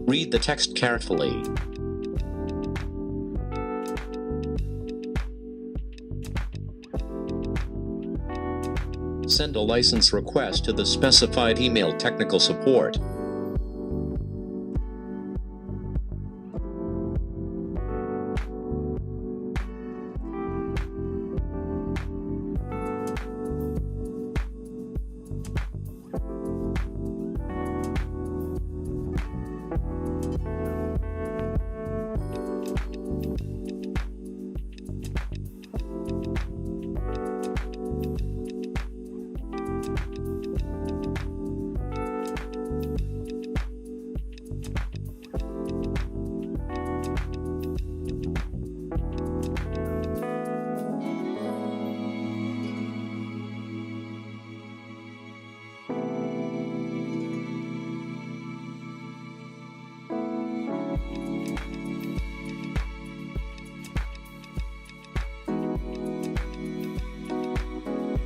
Read the text carefully. Send a license request to the specified email technical support.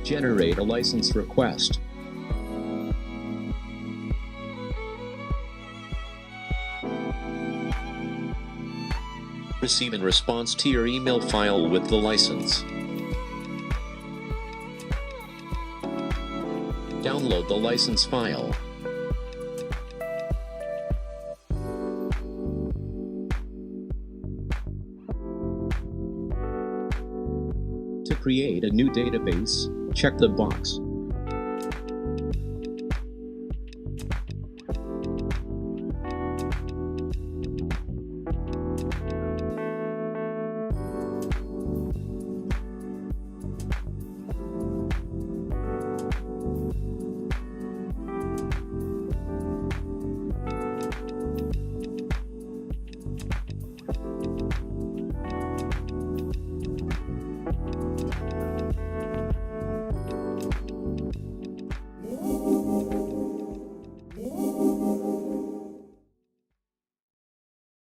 Generate a license request. Receive in response to your email file with the license. Download the license file. To create a new database, check the box